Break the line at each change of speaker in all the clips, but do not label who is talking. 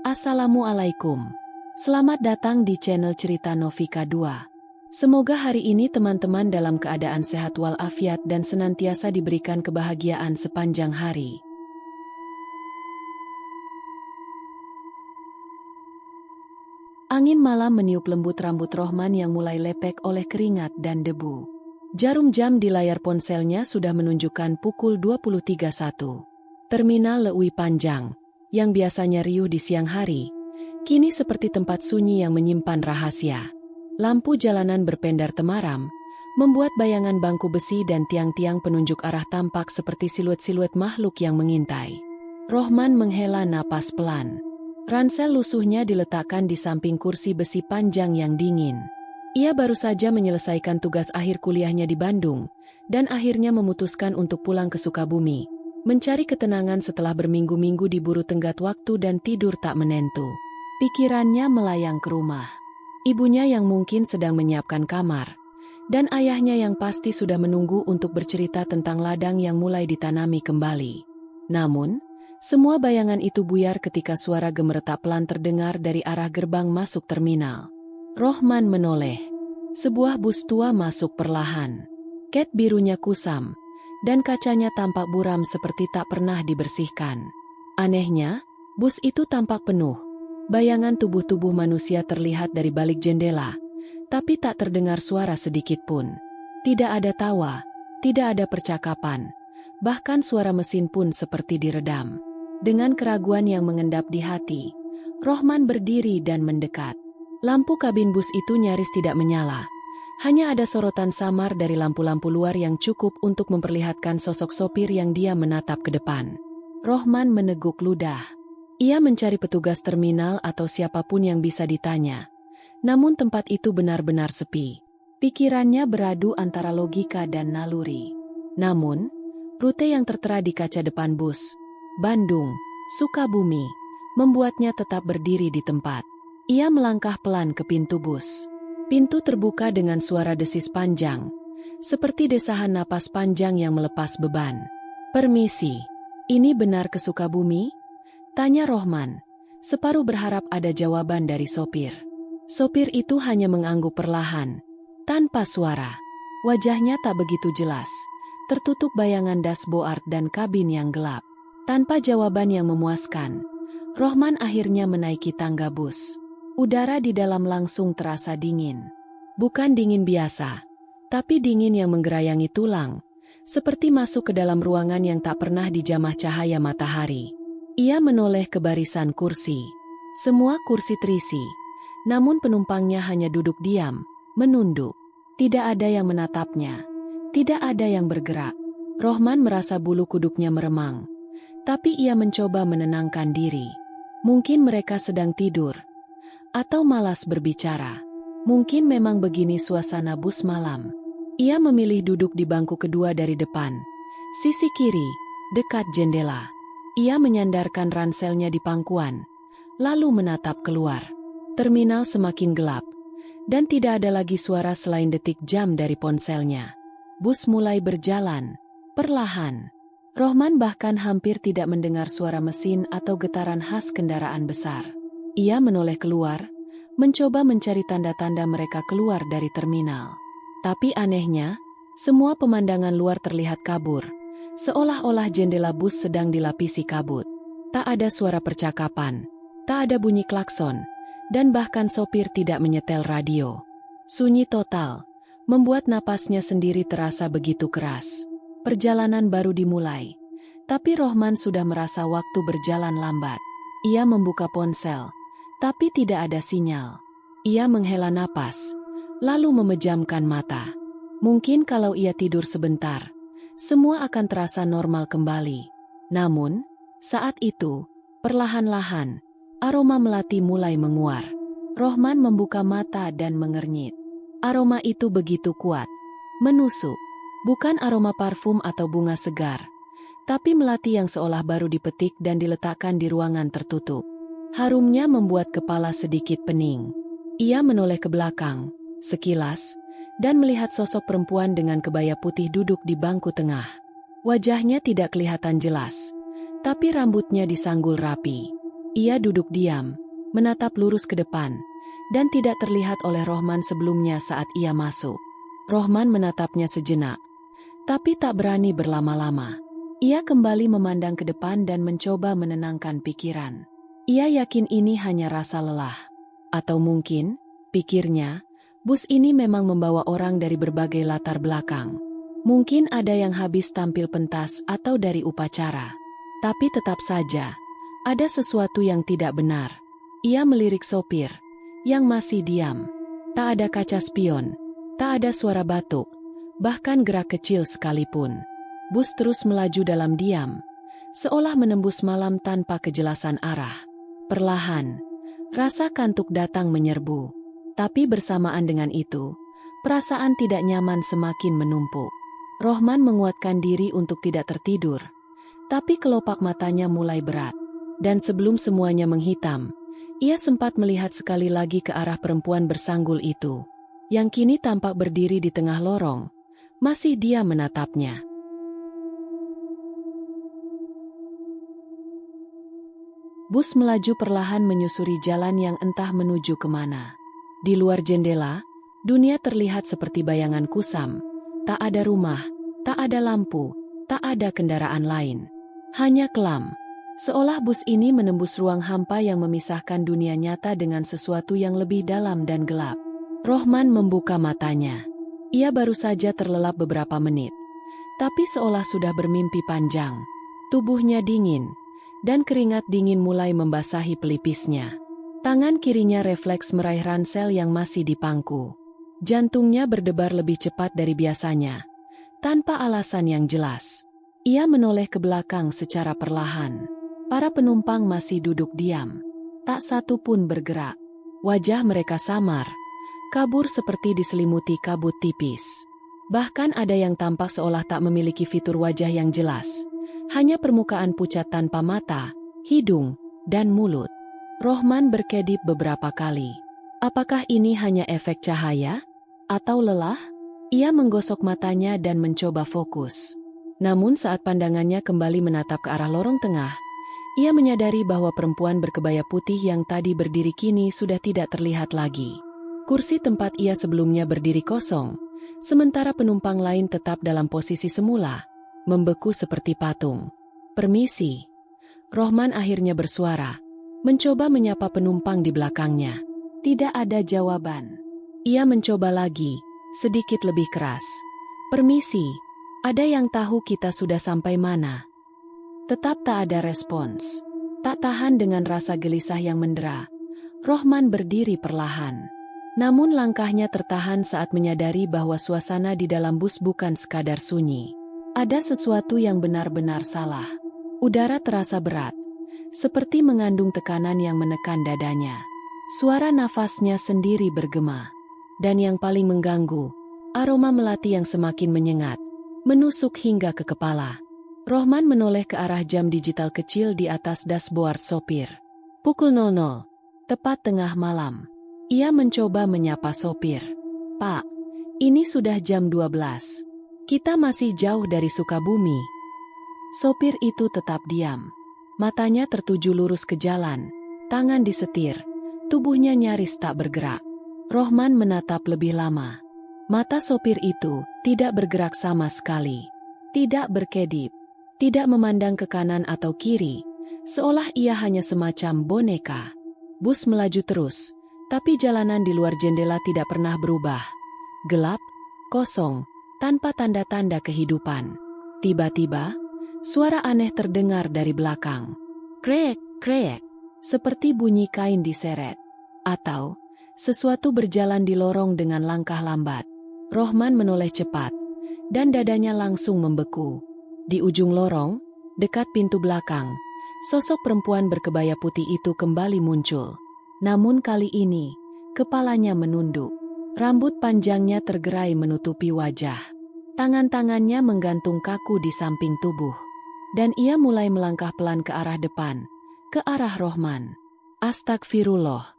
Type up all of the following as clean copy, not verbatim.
Assalamualaikum. Selamat datang di channel Cerita Novika 2. Semoga hari ini teman-teman dalam keadaan sehat walafiat dan senantiasa diberikan kebahagiaan sepanjang hari. Angin malam meniup lembut rambut Rohman yang mulai lepek oleh keringat dan debu. Jarum jam di layar ponselnya sudah menunjukkan pukul 23.01. Terminal Leui Panjang, yang biasanya riuh di siang hari, kini seperti tempat sunyi yang menyimpan rahasia. Lampu jalanan berpendar temaram, membuat bayangan bangku besi dan tiang-tiang penunjuk arah tampak seperti siluet-siluet makhluk yang mengintai. Rohman menghela napas pelan. Ransel lusuhnya diletakkan di samping kursi besi panjang yang dingin. Ia baru saja menyelesaikan tugas akhir kuliahnya di Bandung, dan akhirnya memutuskan untuk pulang ke Sukabumi, mencari ketenangan setelah berminggu-minggu diburu tenggat waktu dan tidur tak menentu. Pikirannya melayang ke rumah. Ibunya yang mungkin sedang menyiapkan kamar, dan ayahnya yang pasti sudah menunggu untuk bercerita tentang ladang yang mulai ditanami kembali. Namun, semua bayangan itu buyar ketika suara gemeretak pelan terdengar dari arah gerbang masuk terminal. Rohman menoleh. Sebuah bus tua masuk perlahan. Cat birunya kusam, dan kacanya tampak buram seperti tak pernah dibersihkan. Anehnya, bus itu tampak penuh. Bayangan tubuh-tubuh manusia terlihat dari balik jendela, tapi tak terdengar suara sedikit pun. Tidak ada tawa, tidak ada percakapan, bahkan suara mesin pun seperti diredam. Dengan keraguan yang mengendap di hati, Rohman berdiri dan mendekat. Lampu kabin bus itu nyaris tidak menyala. Hanya ada sorotan samar dari lampu-lampu luar yang cukup untuk memperlihatkan sosok sopir yang diam menatap ke depan. Rohman meneguk ludah. Ia mencari petugas terminal atau siapapun yang bisa ditanya. Namun tempat itu benar-benar sepi. Pikirannya beradu antara logika dan naluri. Namun, rute yang tertera di kaca depan bus, Bandung, Sukabumi, membuatnya tetap berdiri di tempat. Ia melangkah pelan ke pintu bus. Pintu terbuka dengan suara desis panjang, seperti desahan napas panjang yang melepas beban. "Permisi, ini benar ke Sukabumi?" tanya Rohman, separuh berharap ada jawaban dari sopir. Sopir itu hanya mengangguk perlahan, tanpa suara. Wajahnya tak begitu jelas, tertutup bayangan dashboard dan kabin yang gelap. Tanpa jawaban yang memuaskan, Rohman akhirnya menaiki tangga bus. Udara di dalam langsung terasa dingin. Bukan dingin biasa, tapi dingin yang menggerayangi tulang, seperti masuk ke dalam ruangan yang tak pernah dijamah cahaya matahari. Ia menoleh ke barisan kursi. Semua kursi terisi, namun penumpangnya hanya duduk diam, menunduk. Tidak ada yang menatapnya, tidak ada yang bergerak. Rohman merasa bulu kuduknya meremang, tapi ia mencoba menenangkan diri. Mungkin mereka sedang tidur, atau malas berbicara. Mungkin memang begini suasana bus malam. Ia memilih duduk di bangku kedua dari depan, sisi kiri, dekat jendela. Ia menyandarkan ranselnya di pangkuan, lalu menatap keluar. Terminal semakin gelap, dan tidak ada lagi suara selain detik jam dari ponselnya. Bus mulai berjalan, perlahan. Rohman bahkan hampir tidak mendengar suara mesin atau getaran khas kendaraan besar. Ia menoleh keluar, mencoba mencari tanda-tanda mereka keluar dari terminal. Tapi anehnya, semua pemandangan luar terlihat kabur, seolah-olah jendela bus sedang dilapisi kabut. Tak ada suara percakapan, tak ada bunyi klakson, dan bahkan sopir tidak menyetel radio. Sunyi total, membuat napasnya sendiri terasa begitu keras. Perjalanan baru dimulai, tapi Rohman sudah merasa waktu berjalan lambat. Ia membuka ponsel, tapi tidak ada sinyal. Ia menghela napas, lalu memejamkan mata. Mungkin kalau ia tidur sebentar, semua akan terasa normal kembali. Namun, saat itu, perlahan-lahan, aroma melati mulai menguar. Rohman membuka mata dan mengernyit. Aroma itu begitu kuat, menusuk. Bukan aroma parfum atau bunga segar, tapi melati yang seolah baru dipetik dan diletakkan di ruangan tertutup. Harumnya membuat kepala sedikit pening. Ia menoleh ke belakang, sekilas, dan melihat sosok perempuan dengan kebaya putih duduk di bangku tengah. Wajahnya tidak kelihatan jelas, tapi rambutnya disanggul rapi. Ia duduk diam, menatap lurus ke depan, dan tidak terlihat oleh Rohman sebelumnya saat ia masuk. Rohman menatapnya sejenak, tapi tak berani berlama-lama. Ia kembali memandang ke depan dan mencoba menenangkan pikiran. Ia yakin ini hanya rasa lelah. Atau mungkin, pikirnya, bus ini memang membawa orang dari berbagai latar belakang. Mungkin ada yang habis tampil pentas atau dari upacara. Tapi tetap saja, ada sesuatu yang tidak benar. Ia melirik sopir, yang masih diam. Tak ada kaca spion, tak ada suara batuk, bahkan gerak kecil sekalipun. Bus terus melaju dalam diam, seolah menembus malam tanpa kejelasan arah. Perlahan, rasa kantuk datang menyerbu. Tapi bersamaan dengan itu, perasaan tidak nyaman semakin menumpuk. Rohman menguatkan diri untuk tidak tertidur, tapi kelopak matanya mulai berat. Dan sebelum semuanya menghitam, ia sempat melihat sekali lagi ke arah perempuan bersanggul itu, yang kini tampak berdiri di tengah lorong, masih diam menatapnya. Bus melaju perlahan menyusuri jalan yang entah menuju kemana. Di luar jendela, dunia terlihat seperti bayangan kusam. Tak ada rumah, tak ada lampu, tak ada kendaraan lain. Hanya kelam. Seolah bus ini menembus ruang hampa yang memisahkan dunia nyata dengan sesuatu yang lebih dalam dan gelap. Rohman membuka matanya. Ia baru saja terlelap beberapa menit. Tapi seolah sudah bermimpi panjang. Tubuhnya dingin, dan keringat dingin mulai membasahi pelipisnya. Tangan kirinya refleks meraih ransel yang masih dipangku. Jantungnya berdebar lebih cepat dari biasanya, tanpa alasan yang jelas. Ia menoleh ke belakang secara perlahan. Para penumpang masih duduk diam. Tak satu pun bergerak. Wajah mereka samar, kabur seperti diselimuti kabut tipis. Bahkan ada yang tampak seolah tak memiliki fitur wajah yang jelas. Hanya permukaan pucat tanpa mata, hidung, dan mulut. Rohman berkedip beberapa kali. Apakah ini hanya efek cahaya? Atau lelah? Ia menggosok matanya dan mencoba fokus. Namun saat pandangannya kembali menatap ke arah lorong tengah, ia menyadari bahwa perempuan berkebaya putih yang tadi berdiri kini sudah tidak terlihat lagi. Kursi tempat ia sebelumnya berdiri kosong, sementara penumpang lain tetap dalam posisi semula, membeku seperti patung. "Permisi." Rohman akhirnya bersuara, mencoba menyapa penumpang di belakangnya. Tidak ada jawaban. Ia mencoba lagi, sedikit lebih keras. "Permisi, ada yang tahu kita sudah sampai mana?" Tetap tak ada respons. Tak tahan dengan rasa gelisah yang mendera, Rohman berdiri perlahan. Namun langkahnya tertahan saat menyadari bahwa suasana di dalam bus bukan sekadar sunyi. Ada sesuatu yang benar-benar salah. Udara terasa berat, seperti mengandung tekanan yang menekan dadanya. Suara nafasnya sendiri bergema. Dan yang paling mengganggu, aroma melati yang semakin menyengat, menusuk hingga ke kepala. Rohman menoleh ke arah jam digital kecil di atas dashboard sopir. Pukul 00, tepat tengah malam. Ia mencoba menyapa sopir. "Pak, ini sudah jam 12. Kita masih jauh dari Sukabumi." Sopir itu tetap diam. Matanya tertuju lurus ke jalan, tangan disetir, tubuhnya nyaris tak bergerak. Rohman menatap lebih lama. Mata sopir itu tidak bergerak sama sekali. Tidak berkedip, tidak memandang ke kanan atau kiri, seolah ia hanya semacam boneka. Bus melaju terus, tapi jalanan di luar jendela tidak pernah berubah. Gelap, kosong, tanpa tanda-tanda kehidupan. Tiba-tiba, suara aneh terdengar dari belakang. Krek, krek, seperti bunyi kain diseret. Atau, sesuatu berjalan di lorong dengan langkah lambat. Rohman menoleh cepat, dan dadanya langsung membeku. Di ujung lorong, dekat pintu belakang, sosok perempuan berkebaya putih itu kembali muncul. Namun kali ini, kepalanya menunduk. Rambut panjangnya tergerai menutupi wajah. Tangan-tangannya menggantung kaku di samping tubuh. Dan ia mulai melangkah pelan ke arah depan, ke arah Rohman. "Astagfirullah,"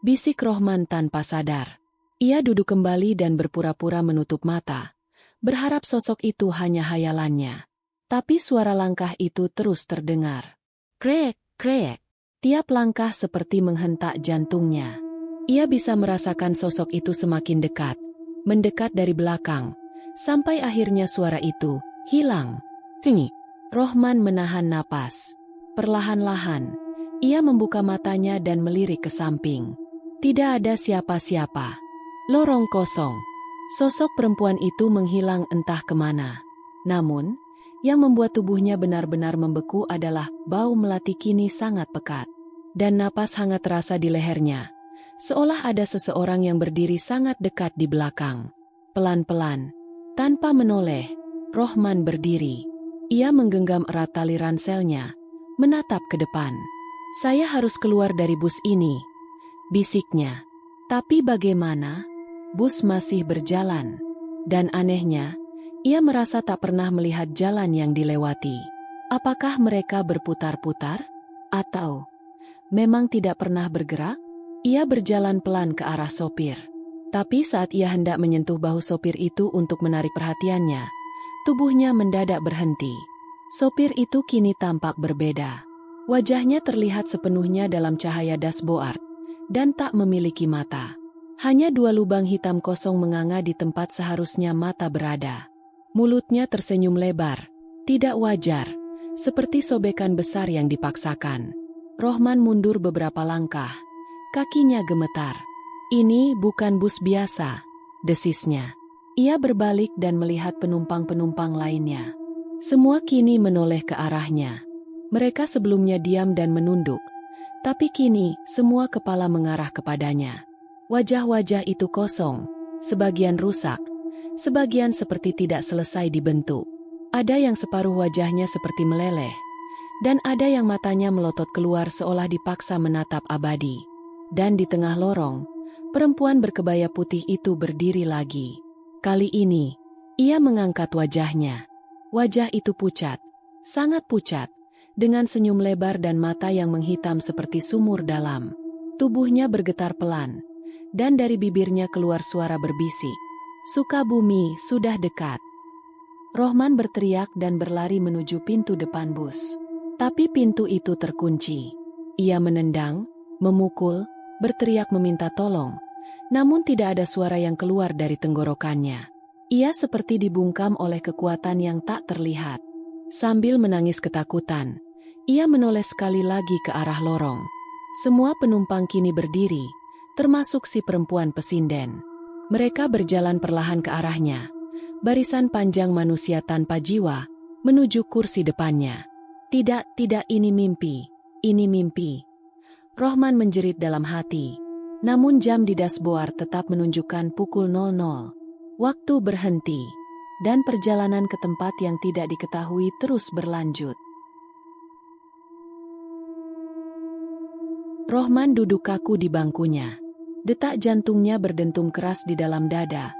bisik Rohman tanpa sadar. Ia duduk kembali dan berpura-pura menutup mata, berharap sosok itu hanya hayalannya. Tapi suara langkah itu terus terdengar. Krek, krek. Tiap langkah seperti menghentak jantungnya. Ia bisa merasakan sosok itu semakin dekat, mendekat dari belakang, sampai akhirnya suara itu hilang. Tinggi. Rohman menahan napas. Perlahan-lahan, ia membuka matanya dan melirik ke samping. Tidak ada siapa-siapa. Lorong kosong. Sosok perempuan itu menghilang entah kemana. Namun, yang membuat tubuhnya benar-benar membeku adalah bau melati kini sangat pekat. Dan napas hangat terasa di lehernya. Seolah ada seseorang yang berdiri sangat dekat di belakang. Pelan-pelan, tanpa menoleh, Rohman berdiri. Ia menggenggam erat tali ranselnya, menatap ke depan. "Saya harus keluar dari bus ini," bisiknya. Tapi bagaimana? Bus masih berjalan. Dan anehnya, ia merasa tak pernah melihat jalan yang dilewati. Apakah mereka berputar-putar? Atau memang tidak pernah bergerak? Ia berjalan pelan ke arah sopir. Tapi saat ia hendak menyentuh bahu sopir itu untuk menarik perhatiannya, tubuhnya mendadak berhenti. Sopir itu kini tampak berbeda. Wajahnya terlihat sepenuhnya dalam cahaya dashboard, dan tak memiliki mata. Hanya 2 lubang hitam kosong menganga di tempat seharusnya mata berada. Mulutnya tersenyum lebar, tidak wajar, seperti sobekan besar yang dipaksakan. Rohman mundur beberapa langkah, kakinya gemetar. "Ini bukan bus biasa," desisnya. Ia berbalik dan melihat penumpang-penumpang lainnya. Semua kini menoleh ke arahnya. Mereka sebelumnya diam dan menunduk, tapi kini semua kepala mengarah kepadanya. Wajah-wajah itu kosong, sebagian rusak, sebagian seperti tidak selesai dibentuk. Ada yang separuh wajahnya seperti meleleh, dan ada yang matanya melotot keluar seolah dipaksa menatap abadi. Dan di tengah lorong, perempuan berkebaya putih itu berdiri lagi. Kali ini, ia mengangkat wajahnya. Wajah itu pucat, sangat pucat, dengan senyum lebar dan mata yang menghitam seperti sumur dalam. Tubuhnya bergetar pelan, dan dari bibirnya keluar suara berbisik. "Sukabumi sudah dekat." Rohman berteriak dan berlari menuju pintu depan bus. Tapi pintu itu terkunci. Ia menendang, memukul, berteriak meminta tolong. Namun tidak ada suara yang keluar dari tenggorokannya. Ia seperti dibungkam oleh kekuatan yang tak terlihat. Sambil menangis ketakutan, ia menoleh sekali lagi ke arah lorong. Semua penumpang kini berdiri, termasuk si perempuan pesinden. Mereka berjalan perlahan ke arahnya. Barisan panjang manusia tanpa jiwa, menuju kursi depannya. Tidak, ini mimpi. Ini mimpi." Rohman menjerit dalam hati. Namun jam di dashboard tetap menunjukkan pukul 00. Waktu berhenti, dan perjalanan ke tempat yang tidak diketahui terus berlanjut. Rohman duduk kaku di bangkunya. Detak jantungnya berdentum keras di dalam dada,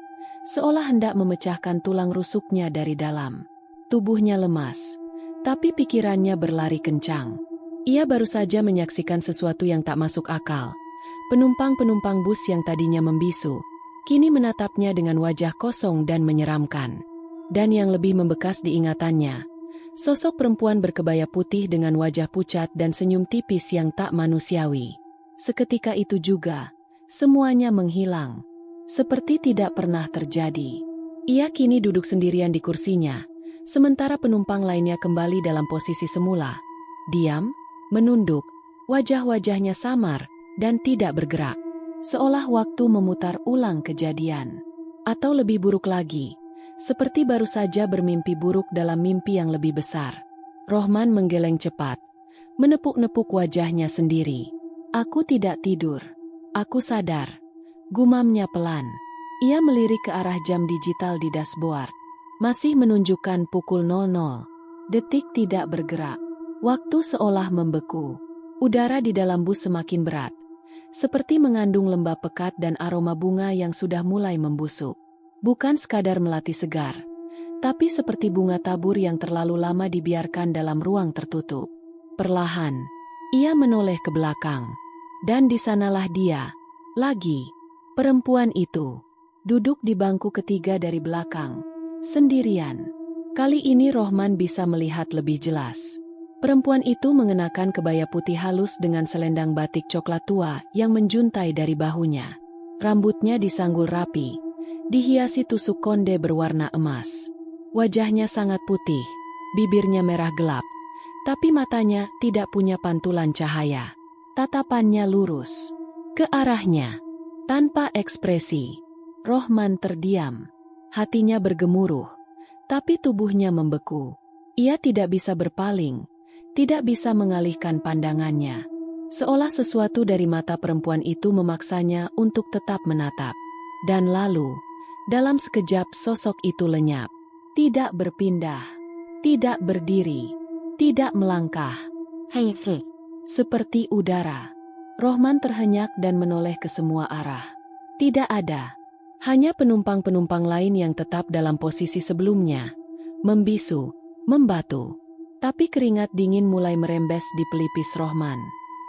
seolah hendak memecahkan tulang rusuknya dari dalam. Tubuhnya lemas, tapi pikirannya berlari kencang. Ia baru saja menyaksikan sesuatu yang tak masuk akal. Penumpang-penumpang bus yang tadinya membisu, kini menatapnya dengan wajah kosong dan menyeramkan. Dan yang lebih membekas di ingatannya, sosok perempuan berkebaya putih dengan wajah pucat dan senyum tipis yang tak manusiawi. Seketika itu juga, semuanya menghilang. Seperti tidak pernah terjadi. Ia kini duduk sendirian di kursinya, sementara penumpang lainnya kembali dalam posisi semula. Diam, menunduk, wajah-wajahnya samar, dan tidak bergerak. Seolah waktu memutar ulang kejadian. Atau lebih buruk lagi, seperti baru saja bermimpi buruk dalam mimpi yang lebih besar. Rohman menggeleng cepat, menepuk-nepuk wajahnya sendiri. "Aku tidak tidur. Aku sadar." Gumamnya pelan. Ia melirik ke arah jam digital di dashboard. Masih menunjukkan pukul 00. Detik tidak bergerak. Waktu seolah membeku. Udara di dalam bus semakin berat, seperti mengandung lembab pekat dan aroma bunga yang sudah mulai membusuk. Bukan sekadar melati segar, tapi seperti bunga tabur yang terlalu lama dibiarkan dalam ruang tertutup. Perlahan, ia menoleh ke belakang. Dan di sanalah dia, lagi. Perempuan itu, duduk di bangku ketiga dari belakang, sendirian. Kali ini Rohman bisa melihat lebih jelas. Perempuan itu mengenakan kebaya putih halus dengan selendang batik coklat tua yang menjuntai dari bahunya. Rambutnya disanggul rapi, dihiasi tusuk konde berwarna emas. Wajahnya sangat putih, bibirnya merah gelap, tapi matanya tidak punya pantulan cahaya. Tatapannya lurus ke arahnya, tanpa ekspresi. Rohman terdiam. Hatinya bergemuruh, tapi tubuhnya membeku. Ia tidak bisa berpaling, tidak bisa mengalihkan pandangannya. Seolah sesuatu dari mata perempuan itu memaksanya untuk tetap menatap. Dan lalu, dalam sekejap sosok itu lenyap. Tidak berpindah, tidak berdiri, tidak melangkah. Seperti udara. Rohman terhenyak dan menoleh ke semua arah. Tidak ada. Hanya penumpang-penumpang lain yang tetap dalam posisi sebelumnya. Membisu, membatu. Tapi keringat dingin mulai merembes di pelipis Rohman.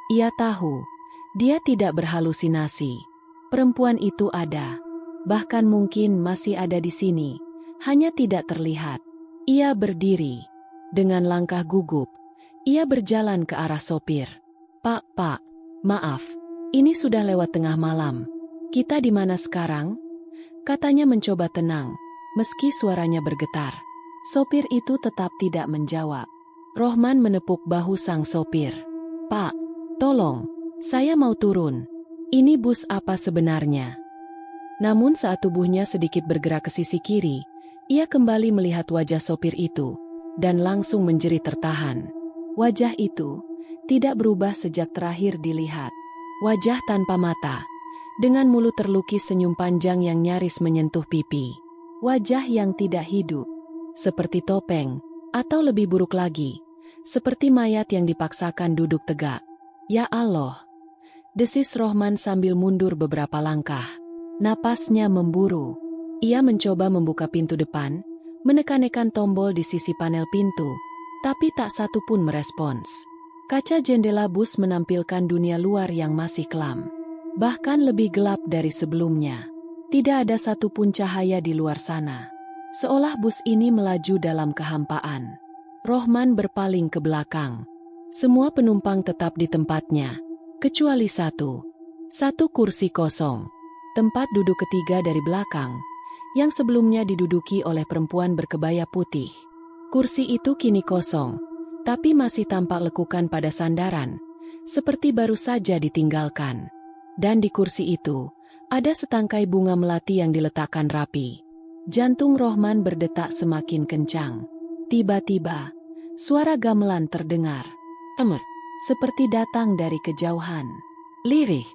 Ia tahu, dia tidak berhalusinasi. Perempuan itu ada. Bahkan mungkin masih ada di sini, hanya tidak terlihat. Ia berdiri. Dengan langkah gugup, ia berjalan ke arah sopir. Pak, maaf, ini sudah lewat tengah malam. Kita di mana sekarang? Katanya mencoba tenang, meski suaranya bergetar. Sopir itu tetap tidak menjawab. Rohman menepuk bahu sang sopir. Pak, tolong, saya mau turun. Ini bus apa sebenarnya? Namun saat tubuhnya sedikit bergerak ke sisi kiri, ia kembali melihat wajah sopir itu, dan langsung menjerit tertahan. Wajah itu tidak berubah sejak terakhir dilihat. Wajah tanpa mata, dengan mulut terlukis senyum panjang yang nyaris menyentuh pipi. Wajah yang tidak hidup, seperti topeng, atau lebih buruk lagi, seperti mayat yang dipaksakan duduk tegak. Ya Allah! Desis Rohman sambil mundur beberapa langkah. Napasnya memburu. Ia mencoba membuka pintu depan, menekan-nekan tombol di sisi panel pintu, tapi tak satu pun merespons. Kaca jendela bus menampilkan dunia luar yang masih kelam. Bahkan lebih gelap dari sebelumnya. Tidak ada satupun cahaya di luar sana. Seolah bus ini melaju dalam kehampaan. Rohman berpaling ke belakang. Semua penumpang tetap di tempatnya, kecuali satu. Satu kursi kosong. Tempat duduk ketiga dari belakang, yang sebelumnya diduduki oleh perempuan berkebaya putih. Kursi itu kini kosong, tapi masih tampak lekukan pada sandaran, seperti baru saja ditinggalkan. Dan di kursi itu, ada setangkai bunga melati yang diletakkan rapi. Jantung Rohman berdetak semakin kencang. Tiba-tiba, suara gamelan terdengar. Seperti datang dari kejauhan. Lirih,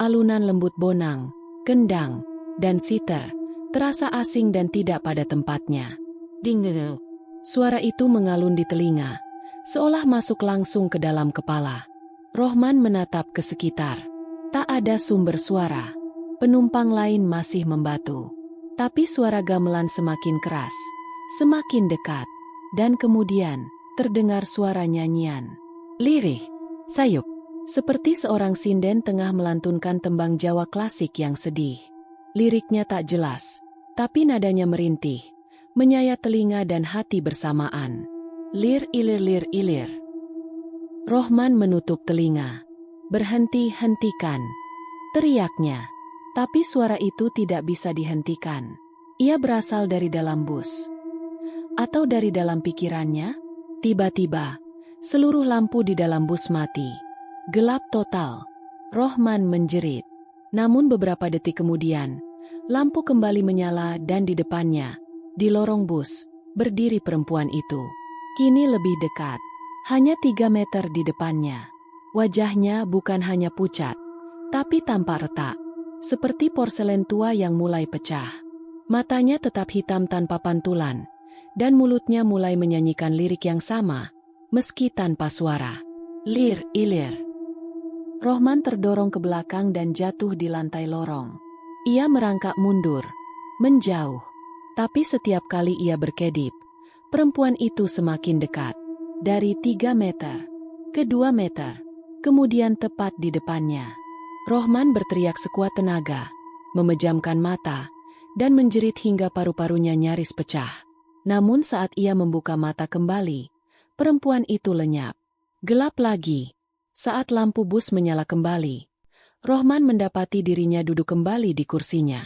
alunan lembut bonang, kendang, dan siter, terasa asing dan tidak pada tempatnya. Ding-ding. Suara itu mengalun di telinga, seolah masuk langsung ke dalam kepala. Rohman menatap ke sekitar. Tak ada sumber suara. Penumpang lain masih membatu. Tapi suara gamelan semakin keras, semakin dekat. Dan kemudian, terdengar suara nyanyian. Lirih, sayup. Seperti seorang sinden tengah melantunkan tembang Jawa klasik yang sedih. Liriknya tak jelas, tapi nadanya merintih, menyayat telinga dan hati bersamaan. Lir ilir lir ilir. Rohman menutup telinga. Berhenti-hentikan, teriaknya. Tapi suara itu tidak bisa dihentikan. Ia berasal dari dalam bus. Atau dari dalam pikirannya? Tiba-tiba, seluruh lampu di dalam bus mati. Gelap total. Rohman menjerit. Namun beberapa detik kemudian, lampu kembali menyala dan di depannya, di lorong bus, berdiri perempuan itu. Kini lebih dekat. Hanya 3 meter di depannya. Wajahnya bukan hanya pucat, tapi tampak retak. Seperti porselen tua yang mulai pecah. Matanya tetap hitam tanpa pantulan, dan mulutnya mulai menyanyikan lirik yang sama, meski tanpa suara. Lir, ilir. Rohman terdorong ke belakang dan jatuh di lantai lorong. Ia merangkak mundur, menjauh. Tapi setiap kali ia berkedip, perempuan itu semakin dekat. Dari 3 meter, ke 2 meter, kemudian tepat di depannya. Rohman berteriak sekuat tenaga, memejamkan mata, dan menjerit hingga paru-parunya nyaris pecah. Namun saat ia membuka mata kembali, perempuan itu lenyap. Gelap lagi. Saat lampu bus menyala kembali, Rohman mendapati dirinya duduk kembali di kursinya.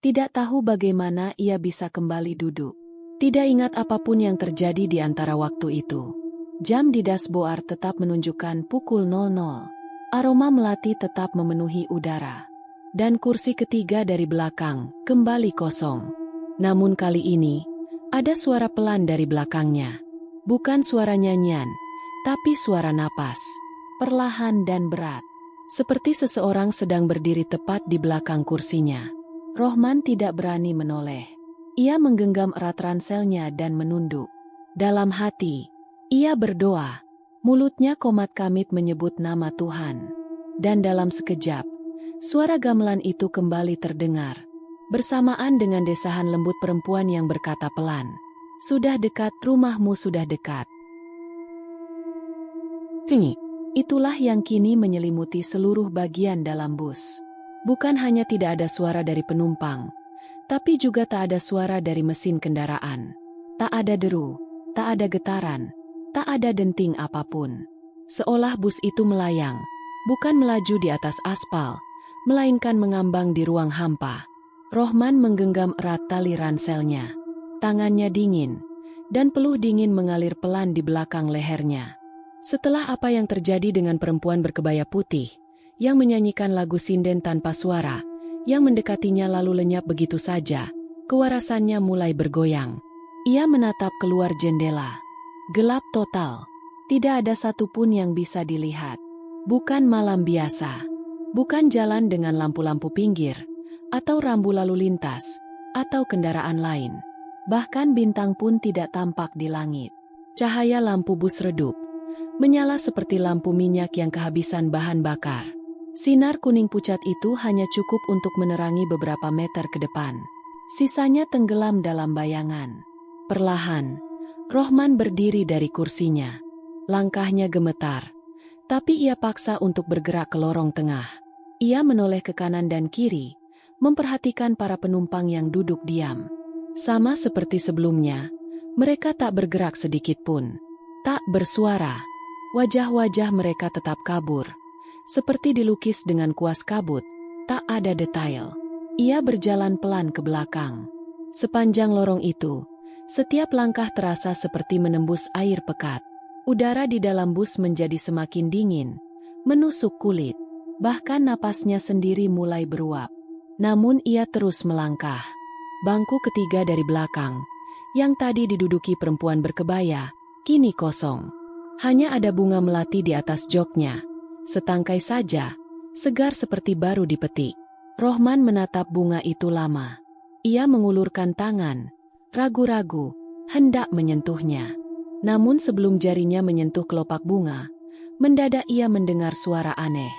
Tidak tahu bagaimana ia bisa kembali duduk. Tidak ingat apapun yang terjadi di antara waktu itu. Jam di dashboard tetap menunjukkan pukul 00. Aroma melati tetap memenuhi udara. Dan kursi ketiga dari belakang kembali kosong. Namun kali ini, ada suara pelan dari belakangnya. Bukan suara nyanyian, tapi suara napas. Perlahan dan berat. Seperti seseorang sedang berdiri tepat di belakang kursinya. Rohman tidak berani menoleh. Ia menggenggam erat ranselnya dan menunduk. Dalam hati, ia berdoa. Mulutnya komat kamit menyebut nama Tuhan. Dan dalam sekejap, suara gamelan itu kembali terdengar. Bersamaan dengan desahan lembut perempuan yang berkata pelan, "Sudah dekat, rumahmu sudah dekat." Tinggi. Itulah yang kini menyelimuti seluruh bagian dalam bus. Bukan hanya tidak ada suara dari penumpang, tapi juga tak ada suara dari mesin kendaraan. Tak ada deru, tak ada getaran, tak ada denting apapun. Seolah bus itu melayang, bukan melaju di atas aspal, melainkan mengambang di ruang hampa. Rohman menggenggam erat tali ranselnya. Tangannya dingin, dan peluh dingin mengalir pelan di belakang lehernya. Setelah apa yang terjadi dengan perempuan berkebaya putih, yang menyanyikan lagu sinden tanpa suara, yang mendekatinya lalu lenyap begitu saja, kewarasannya mulai bergoyang. Ia menatap keluar jendela. Gelap total. Tidak ada satupun yang bisa dilihat. Bukan malam biasa. Bukan jalan dengan lampu-lampu pinggir, atau rambu lalu lintas, atau kendaraan lain. Bahkan bintang pun tidak tampak di langit. Cahaya lampu bus redup, menyala seperti lampu minyak yang kehabisan bahan bakar. Sinar kuning pucat itu hanya cukup untuk menerangi beberapa meter ke depan. Sisanya tenggelam dalam bayangan. Perlahan, Rohman berdiri dari kursinya. Langkahnya gemetar, tapi ia paksa untuk bergerak ke lorong tengah. Ia menoleh ke kanan dan kiri, memperhatikan para penumpang yang duduk diam. Sama seperti sebelumnya, mereka tak bergerak sedikit pun. Tak bersuara. Wajah-wajah mereka tetap kabur. Seperti dilukis dengan kuas kabut, tak ada detail. Ia berjalan pelan ke belakang. Sepanjang lorong itu, setiap langkah terasa seperti menembus air pekat. Udara di dalam bus menjadi semakin dingin, menusuk kulit. Bahkan napasnya sendiri mulai beruap. Namun ia terus melangkah. Bangku ketiga dari belakang, yang tadi diduduki perempuan berkebaya, kini kosong. Hanya ada bunga melati di atas joknya. Setangkai saja, segar seperti baru dipetik. Rohman menatap bunga itu lama. Ia mengulurkan tangan, ragu-ragu, hendak menyentuhnya. Namun sebelum jarinya menyentuh kelopak bunga, mendadak ia mendengar suara aneh.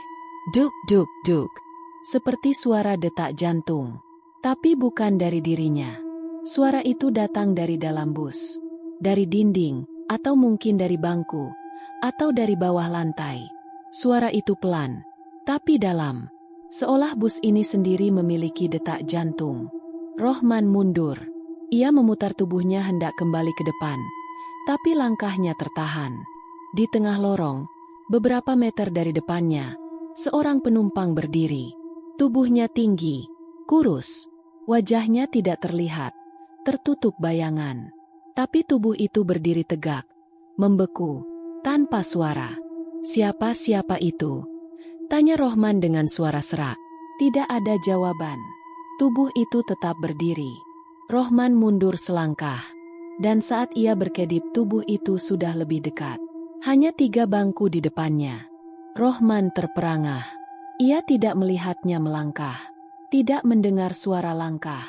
Duk, duk, duk. Seperti suara detak jantung. Tapi bukan dari dirinya. Suara itu datang dari dalam bus. Dari dinding, atau mungkin dari bangku, atau dari bawah lantai. Suara itu pelan, tapi dalam. Seolah bus ini sendiri memiliki detak jantung. Rohman mundur. Ia memutar tubuhnya hendak kembali ke depan. Tapi langkahnya tertahan. Di tengah lorong, beberapa meter dari depannya, seorang penumpang berdiri. Tubuhnya tinggi, kurus. Wajahnya tidak terlihat, tertutup bayangan. Tapi tubuh itu berdiri tegak, membeku, tanpa suara. Siapa itu? Tanya Rohman dengan suara serak. Tidak ada jawaban. Tubuh itu tetap berdiri. Rohman mundur selangkah. Dan saat ia berkedip tubuh itu sudah lebih dekat. Hanya 3 bangku di depannya. Rohman terperangah. Ia tidak melihatnya melangkah. Tidak mendengar suara langkah.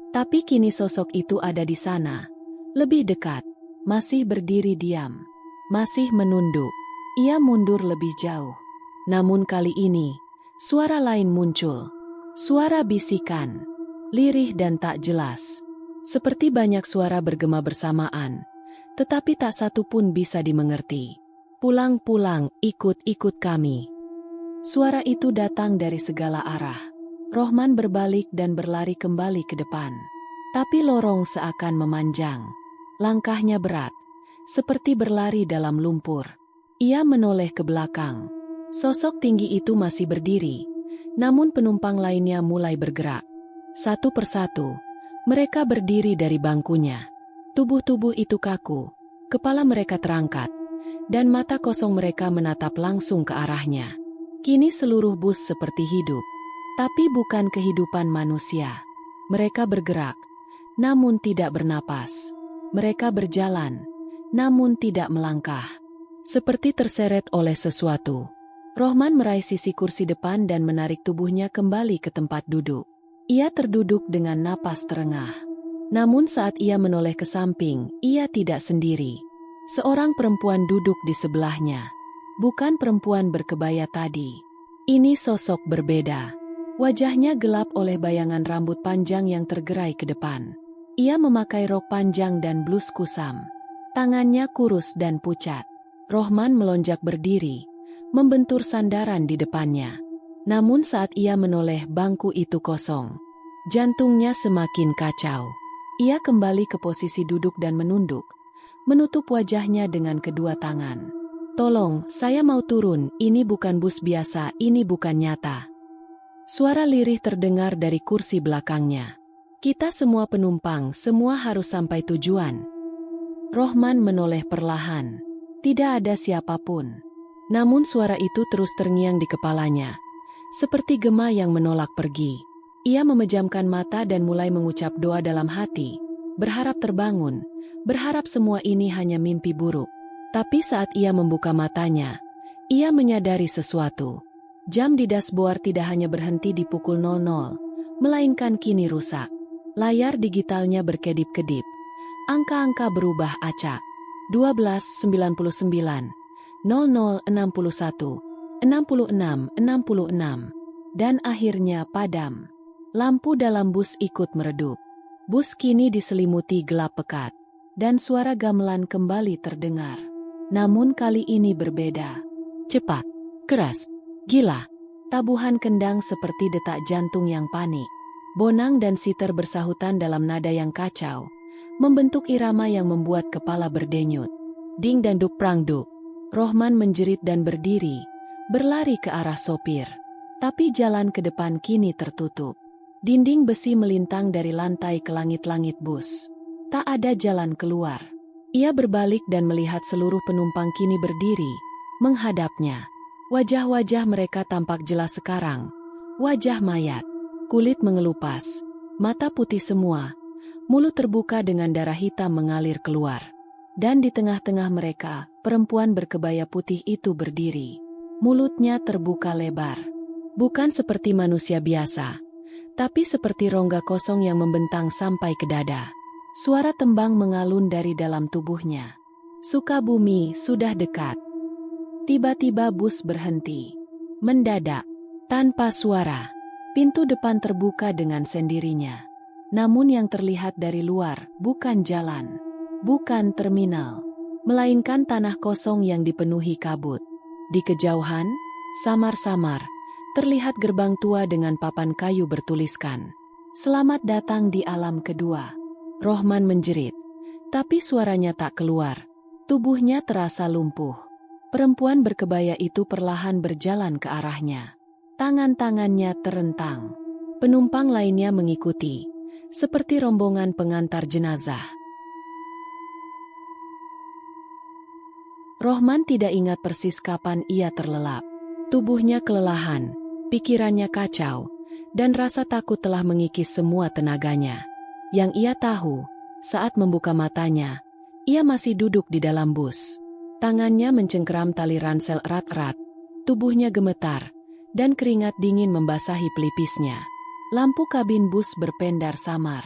Tapi kini sosok itu ada di sana. Lebih dekat, masih berdiri diam, masih menunduk. Ia mundur lebih jauh. Namun kali ini, suara lain muncul. Suara bisikan, lirih dan tak jelas. Seperti banyak suara bergema bersamaan, tetapi tak satu pun bisa dimengerti. Pulang-pulang, ikut-ikut kami. Suara itu datang dari segala arah. Rohman berbalik dan berlari kembali ke depan. Tapi lorong seakan memanjang. Langkahnya berat, seperti berlari dalam lumpur. Ia menoleh ke belakang. Sosok tinggi itu masih berdiri, namun penumpang lainnya mulai bergerak. Satu persatu, mereka berdiri dari bangkunya. Tubuh-tubuh itu kaku, kepala mereka terangkat, dan mata kosong mereka menatap langsung ke arahnya. Kini seluruh bus seperti hidup, tapi bukan kehidupan manusia. Mereka bergerak, namun tidak bernapas. Mereka berjalan, namun tidak melangkah. Seperti terseret oleh sesuatu. Rohman meraih sisi kursi depan dan menarik tubuhnya kembali ke tempat duduk. Ia terduduk dengan napas terengah. Namun saat ia menoleh ke samping, ia tidak sendiri. Seorang perempuan duduk di sebelahnya. Bukan perempuan berkebaya tadi. Ini sosok berbeda. Wajahnya gelap oleh bayangan rambut panjang yang tergerai ke depan. Ia memakai rok panjang dan blus kusam. Tangannya kurus dan pucat. Rohman melonjak berdiri, membentur sandaran di depannya. Namun saat ia menoleh, bangku itu kosong. Jantungnya semakin kacau. Ia kembali ke posisi duduk dan menunduk, menutup wajahnya dengan kedua tangan. "Tolong, saya mau turun, ini bukan bus biasa, ini bukan nyata." Suara lirih terdengar dari kursi belakangnya. "Kita semua penumpang, semua harus sampai tujuan." Rohman menoleh perlahan. Tidak ada siapapun. Namun suara itu terus terngiang di kepalanya, seperti gema yang menolak pergi. Ia memejamkan mata dan mulai mengucap doa dalam hati, berharap terbangun, berharap semua ini hanya mimpi buruk. Tapi saat ia membuka matanya, ia menyadari sesuatu. Jam di dashboard tidak hanya berhenti di pukul 00, melainkan kini rusak. Layar digitalnya berkedip-kedip. Angka-angka berubah acak. 12.99, 00.61, 66.66, dan akhirnya padam. Lampu dalam bus ikut meredup. Bus kini diselimuti gelap pekat, dan suara gamelan kembali terdengar. Namun kali ini berbeda. Cepat, keras, gila. Tabuhan kendang seperti detak jantung yang panik. Bonang dan siter bersahutan dalam nada yang kacau, membentuk irama yang membuat kepala berdenyut. Ding dan duk prang duk. Rohman menjerit dan berdiri, berlari ke arah sopir. Tapi jalan ke depan kini tertutup. Dinding besi melintang dari lantai ke langit-langit bus. Tak ada jalan keluar. Ia berbalik dan melihat seluruh penumpang kini berdiri, menghadapnya. Wajah-wajah mereka tampak jelas sekarang. Wajah mayat, kulit mengelupas, mata putih semua, mulut terbuka dengan darah hitam mengalir keluar. Dan di tengah-tengah mereka, perempuan berkebaya putih itu berdiri. Mulutnya terbuka lebar. Bukan seperti manusia biasa, tapi seperti rongga kosong yang membentang sampai ke dada. Suara tembang mengalun dari dalam tubuhnya. "Sukabumi sudah dekat." Tiba-tiba bus berhenti. Mendadak, tanpa suara, pintu depan terbuka dengan sendirinya. Namun yang terlihat dari luar bukan jalan, bukan terminal, melainkan tanah kosong yang dipenuhi kabut. Di kejauhan, samar-samar, terlihat gerbang tua dengan papan kayu bertuliskan, "Selamat datang di alam kedua." Rohman menjerit, tapi suaranya tak keluar. Tubuhnya terasa lumpuh. Perempuan berkebaya itu perlahan berjalan ke arahnya. Tangan-tangannya terentang. Penumpang lainnya mengikuti, seperti rombongan pengantar jenazah. Rohman tidak ingat persis kapan ia terlelap. Tubuhnya kelelahan, pikirannya kacau, dan rasa takut telah mengikis semua tenaganya. Yang ia tahu, saat membuka matanya, ia masih duduk di dalam bus. Tangannya mencengkeram tali ransel erat-erat, tubuhnya gemetar, dan keringat dingin membasahi pelipisnya. Lampu kabin bus berpendar samar.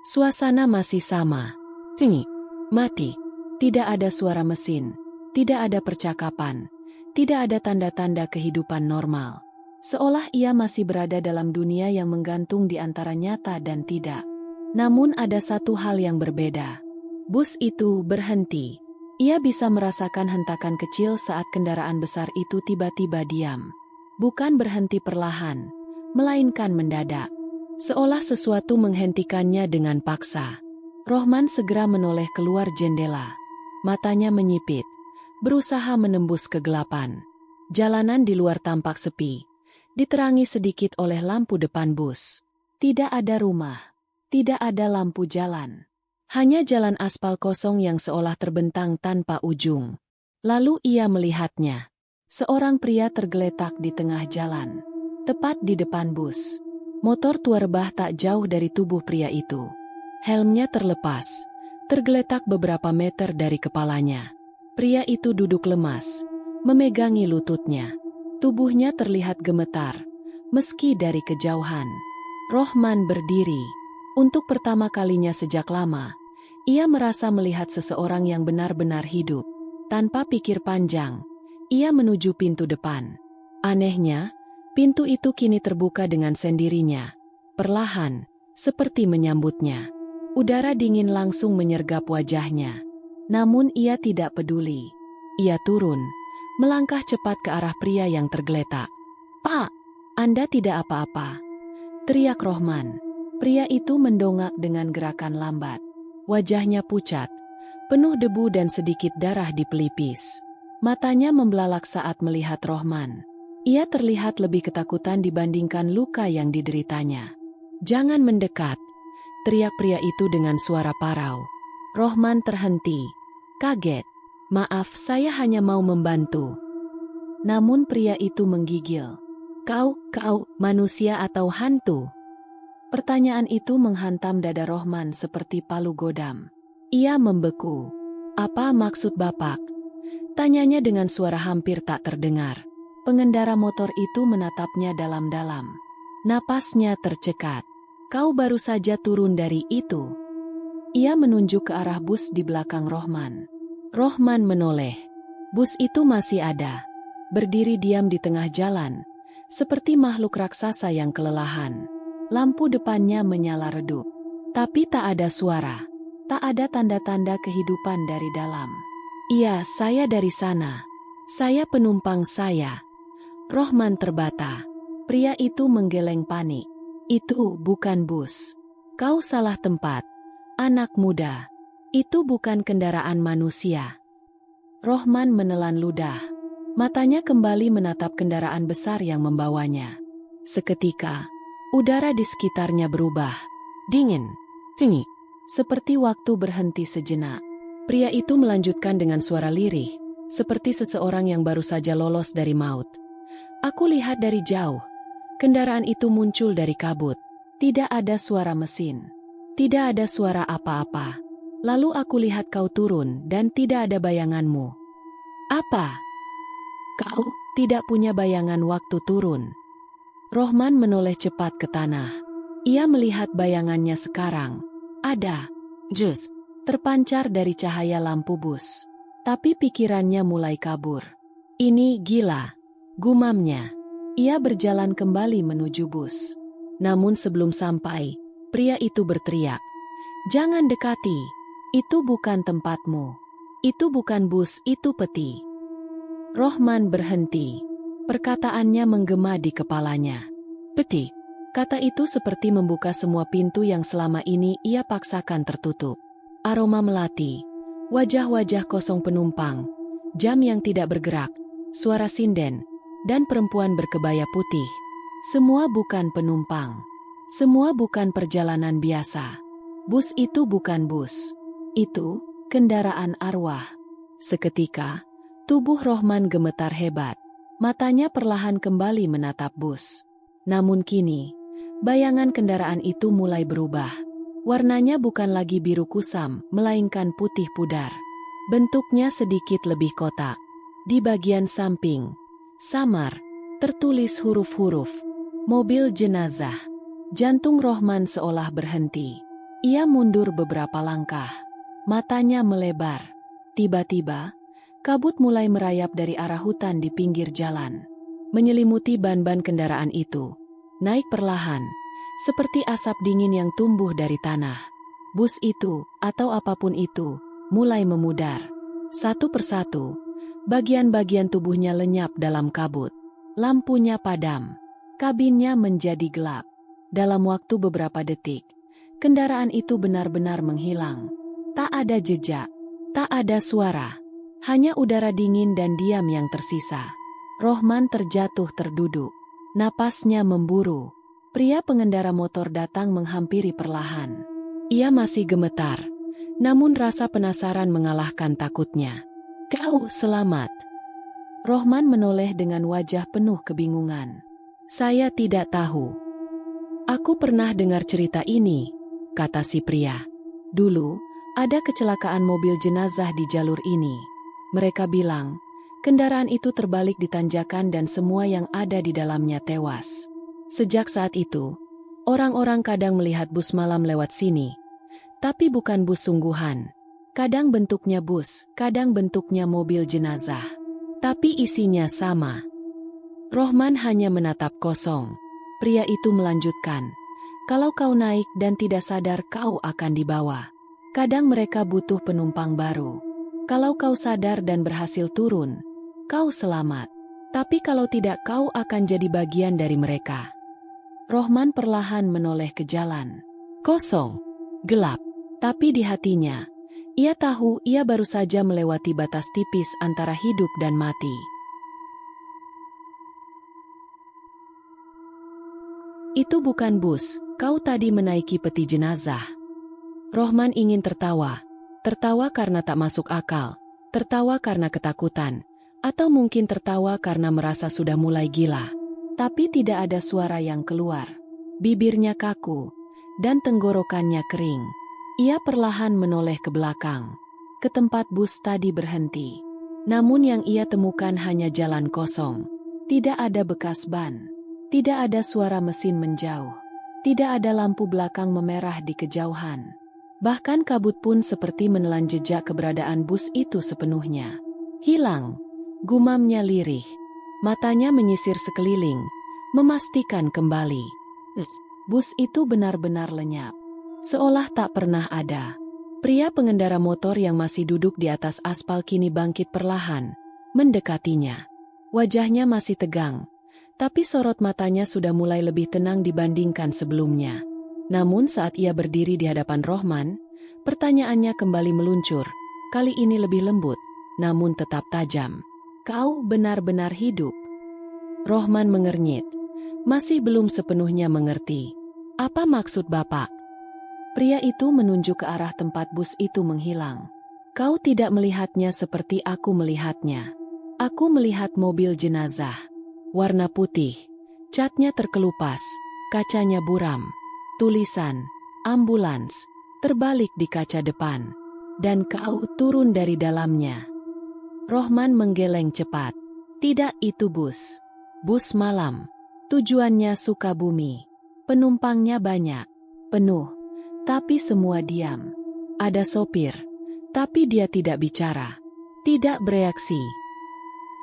Suasana masih sama. Sunyi, mati. Tidak ada suara mesin, tidak ada percakapan, tidak ada tanda-tanda kehidupan normal. Seolah ia masih berada dalam dunia yang menggantung di antara nyata dan tidak. Namun ada satu hal yang berbeda. Bus itu berhenti. Ia bisa merasakan hentakan kecil saat kendaraan besar itu tiba-tiba diam. Bukan berhenti perlahan, melainkan mendadak. Seolah sesuatu menghentikannya dengan paksa. Rohman segera menoleh keluar jendela. Matanya menyipit, berusaha menembus kegelapan. Jalanan di luar tampak sepi, diterangi sedikit oleh lampu depan bus. Tidak ada rumah, tidak ada lampu jalan. Hanya jalan aspal kosong yang seolah terbentang tanpa ujung. Lalu ia melihatnya. Seorang pria tergeletak di tengah jalan, tepat di depan bus. Motor tua rebah tak jauh dari tubuh pria itu. Helmnya terlepas, tergeletak beberapa meter dari kepalanya. Pria itu duduk lemas, memegangi lututnya. Tubuhnya terlihat gemetar, meski dari kejauhan. Rohman berdiri. Untuk pertama kalinya sejak lama, ia merasa melihat seseorang yang benar-benar hidup. Tanpa pikir panjang, ia menuju pintu depan. Anehnya, pintu itu kini terbuka dengan sendirinya. Perlahan, seperti menyambutnya. Udara dingin langsung menyergap wajahnya. Namun ia tidak peduli. Ia turun, melangkah cepat ke arah pria yang tergeletak. "Pak, Anda tidak apa-apa," teriak Rohman. Pria itu mendongak dengan gerakan lambat. Wajahnya pucat, penuh debu dan sedikit darah di pelipis. Matanya membelalak saat melihat Rohman. Ia terlihat lebih ketakutan dibandingkan luka yang dideritanya. "Jangan mendekat," teriak pria itu dengan suara parau. Rohman terhenti, kaget. "Maaf, saya hanya mau membantu." Namun pria itu menggigil. Kau manusia atau hantu?" Pertanyaan itu menghantam dada Rohman seperti palu godam. Ia membeku. "Apa maksud Bapak?" tanyanya dengan suara hampir tak terdengar. Pengendara motor itu menatapnya dalam-dalam. Napasnya tercekat. "Kau baru saja turun dari itu." Ia menunjuk ke arah bus di belakang Rohman. Rohman menoleh. Bus itu masih ada, berdiri diam di tengah jalan, seperti makhluk raksasa yang kelelahan. Lampu depannya menyala redup, tapi tak ada suara, tak ada tanda-tanda kehidupan dari dalam. "Iya, saya dari sana. Saya penumpang saya." Rohman terbata. Pria itu menggeleng panik. "Itu bukan bus. Kau salah tempat, anak muda. Itu bukan kendaraan manusia." Rohman menelan ludah. Matanya kembali menatap kendaraan besar yang membawanya. Seketika, udara di sekitarnya berubah. Dingin, tinggi, seperti waktu berhenti sejenak. Pria itu melanjutkan dengan suara lirih, seperti seseorang yang baru saja lolos dari maut. "Aku lihat dari jauh. Kendaraan itu muncul dari kabut. Tidak ada suara mesin. Tidak ada suara apa-apa. Lalu aku lihat kau turun dan tidak ada bayanganmu." "Apa? Kau tidak punya bayangan waktu turun?" Rohman menoleh cepat ke tanah. Ia melihat bayangannya sekarang. Ada, jus, terpancar dari cahaya lampu bus. Tapi pikirannya mulai kabur. "Ini gila," gumamnya. Ia berjalan kembali menuju bus. Namun sebelum sampai, pria itu berteriak, "Jangan dekati. Itu bukan tempatmu. Itu bukan bus, itu peti." Rohman berhenti. Perkataannya menggema di kepalanya. "Peti." Kata itu seperti membuka semua pintu yang selama ini ia paksakan tertutup. Aroma melati, wajah-wajah kosong penumpang, jam yang tidak bergerak, suara sinden, dan perempuan berkebaya putih. Semua bukan penumpang. Semua bukan perjalanan biasa. Bus itu bukan bus. Itu kendaraan arwah. Seketika, tubuh Rohman gemetar hebat. Matanya perlahan kembali menatap bus. Namun kini, bayangan kendaraan itu mulai berubah. Warnanya bukan lagi biru kusam, melainkan putih pudar. Bentuknya sedikit lebih kotak. Di bagian samping, samar, tertulis huruf-huruf. "Mobil jenazah." Jantung Rohman seolah berhenti. Ia mundur beberapa langkah. Matanya melebar. Tiba-tiba, kabut mulai merayap dari arah hutan di pinggir jalan. Menyelimuti ban-ban kendaraan itu. Naik perlahan, seperti asap dingin yang tumbuh dari tanah. Bus itu, atau apapun itu, mulai memudar. Satu persatu, bagian-bagian tubuhnya lenyap dalam kabut. Lampunya padam. Kabinnya menjadi gelap. Dalam waktu beberapa detik, kendaraan itu benar-benar menghilang. Tak ada jejak, tak ada suara. Hanya udara dingin dan diam yang tersisa. Rohman terjatuh terduduk. Napasnya memburu. Pria pengendara motor datang menghampiri perlahan. Ia masih gemetar. Namun rasa penasaran mengalahkan takutnya. "Kau selamat?" Rohman menoleh dengan wajah penuh kebingungan. "Saya tidak tahu." "Aku pernah dengar cerita ini," kata si pria. "Dulu, ada kecelakaan mobil jenazah di jalur ini. Mereka bilang, kendaraan itu terbalik di tanjakan dan semua yang ada di dalamnya tewas. Sejak saat itu, orang-orang kadang melihat bus malam lewat sini. Tapi bukan bus sungguhan. Kadang bentuknya bus, kadang bentuknya mobil jenazah. Tapi isinya sama." Rohman hanya menatap kosong. Pria itu melanjutkan, "Kalau kau naik dan tidak sadar kau akan dibawa. Kadang mereka butuh penumpang baru. Kalau kau sadar dan berhasil turun, kau selamat. Tapi kalau tidak kau akan jadi bagian dari mereka." Rohman perlahan menoleh ke jalan. Kosong, gelap. Tapi di hatinya, ia tahu ia baru saja melewati batas tipis antara hidup dan mati. "Itu bukan bus, kau tadi menaiki peti jenazah." Rohman ingin tertawa. Tertawa karena tak masuk akal, tertawa karena ketakutan, atau mungkin tertawa karena merasa sudah mulai gila. Tapi tidak ada suara yang keluar. Bibirnya kaku, dan tenggorokannya kering. Ia perlahan menoleh ke belakang, ke tempat bus tadi berhenti. Namun yang ia temukan hanya jalan kosong. Tidak ada bekas ban. Tidak ada suara mesin menjauh. Tidak ada lampu belakang memerah di kejauhan. Bahkan kabut pun seperti menelan jejak keberadaan bus itu sepenuhnya. "Hilang," gumamnya lirih. Matanya menyisir sekeliling, memastikan kembali. Bus itu benar-benar lenyap. Seolah tak pernah ada. Pria pengendara motor yang masih duduk di atas aspal kini bangkit perlahan, mendekatinya. Wajahnya masih tegang, tapi sorot matanya sudah mulai lebih tenang dibandingkan sebelumnya. Namun saat ia berdiri di hadapan Rohman, pertanyaannya kembali meluncur, kali ini lebih lembut, namun tetap tajam. "Kau benar-benar hidup?" Rohman mengernyit. Masih belum sepenuhnya mengerti. "Apa maksud Bapak?" Pria itu menunjuk ke arah tempat bus itu menghilang. "Kau tidak melihatnya seperti aku melihatnya. Aku melihat mobil jenazah. Warna putih. Catnya terkelupas. Kacanya buram. Tulisan, ambulans, terbalik di kaca depan. Dan kau turun dari dalamnya." Rohman menggeleng cepat. "Tidak, itu bus. Bus malam. Tujuannya Sukabumi. Penumpangnya banyak. Penuh. Tapi semua diam. Ada sopir. Tapi dia tidak bicara. Tidak bereaksi."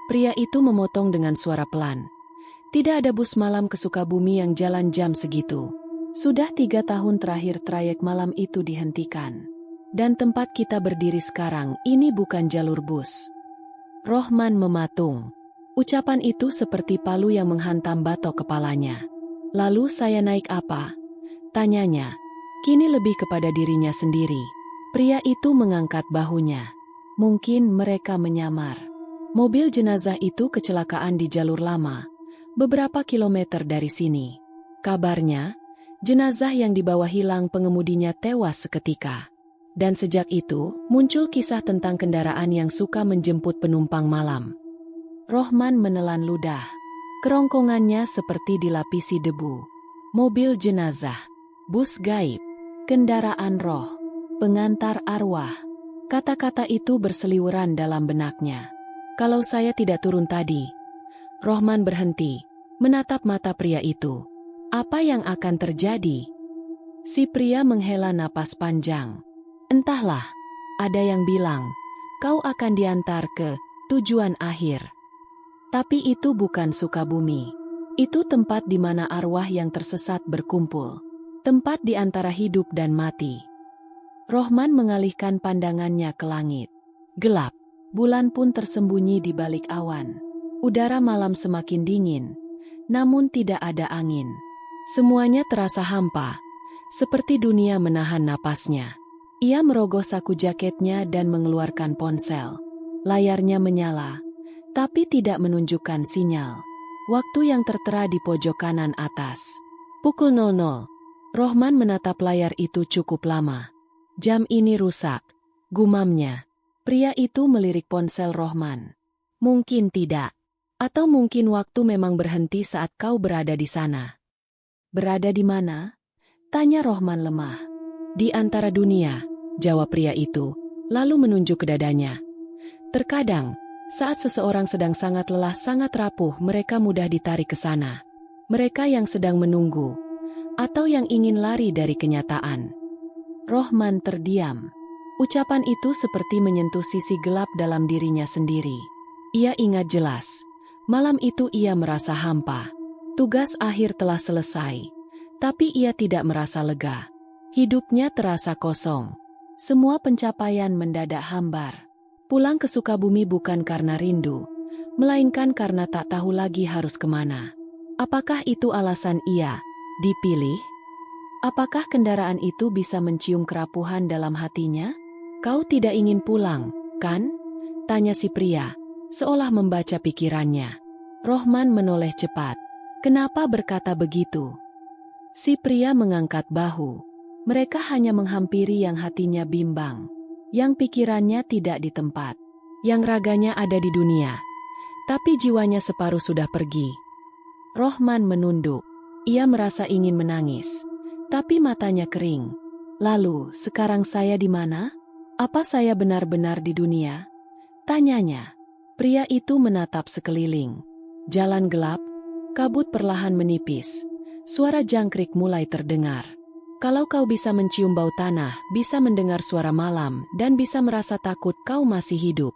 Pria itu memotong dengan suara pelan. "Tidak ada bus malam ke Sukabumi yang jalan jam segitu. Sudah 3 tahun terakhir trayek malam itu dihentikan. Dan tempat kita berdiri sekarang ini bukan jalur bus." Rohman mematung. Ucapan itu seperti palu yang menghantam batok kepalanya. "Lalu saya naik apa?" tanyanya. Kini lebih kepada dirinya sendiri. Pria itu mengangkat bahunya. Mungkin mereka menyamar. Mobil jenazah itu kecelakaan di jalur lama, beberapa kilometer dari sini. Kabarnya, jenazah yang dibawa hilang pengemudinya tewas seketika. Dan sejak itu, muncul kisah tentang kendaraan yang suka menjemput penumpang malam. Rohman menelan ludah. Kerongkongannya seperti dilapisi debu. Mobil jenazah, bus gaib, kendaraan roh, pengantar arwah. Kata-kata itu berseliweran dalam benaknya. "Kalau saya tidak turun tadi." Rohman berhenti, menatap mata pria itu. Apa yang akan terjadi? Si pria menghela napas panjang. "Entahlah, ada yang bilang, kau akan diantar ke tujuan akhir. Tapi itu bukan Sukabumi. Itu tempat di mana arwah yang tersesat berkumpul. Tempat di antara hidup dan mati." Rohman mengalihkan pandangannya ke langit. Gelap, bulan pun tersembunyi di balik awan. Udara malam semakin dingin, namun tidak ada angin. Semuanya terasa hampa, seperti dunia menahan napasnya. Ia merogoh saku jaketnya dan mengeluarkan ponsel. Layarnya menyala, tapi tidak menunjukkan sinyal. Waktu yang tertera di pojok kanan atas. Pukul 00. Rohman menatap layar itu cukup lama. Jam ini rusak, gumamnya. Pria itu melirik ponsel Rohman. Mungkin tidak. Atau mungkin waktu memang berhenti saat kau berada di sana. Berada di mana? Tanya Rohman lemah. Di antara dunia, jawab pria itu, lalu menunjuk ke dadanya. Terkadang, saat seseorang sedang sangat lelah, sangat rapuh, mereka mudah ditarik ke sana. Mereka yang sedang menunggu, atau yang ingin lari dari kenyataan. Rohman terdiam. Ucapan itu seperti menyentuh sisi gelap dalam dirinya sendiri. Ia ingat jelas, malam itu ia merasa hampa. Tugas akhir telah selesai, tapi ia tidak merasa lega. Hidupnya terasa kosong. Semua pencapaian mendadak hambar. Pulang ke Sukabumi bukan karena rindu, melainkan karena tak tahu lagi harus kemana. Apakah itu alasan ia dipilih? Apakah kendaraan itu bisa mencium kerapuhan dalam hatinya? Kau tidak ingin pulang, kan? Tanya si pria, seolah membaca pikirannya. Rohman menoleh cepat. Kenapa berkata begitu? Si pria mengangkat bahu. Mereka hanya menghampiri yang hatinya bimbang, yang pikirannya tidak di tempat, yang raganya ada di dunia, tapi jiwanya separuh sudah pergi. Rohman menunduk. Ia merasa ingin menangis, tapi matanya kering. Lalu, sekarang saya di mana? Apa saya benar-benar di dunia? Tanyanya. Pria itu menatap sekeliling. Jalan gelap, kabut perlahan menipis. Suara jangkrik mulai terdengar. Kalau kau bisa mencium bau tanah, bisa mendengar suara malam, dan bisa merasa takut, kau masih hidup.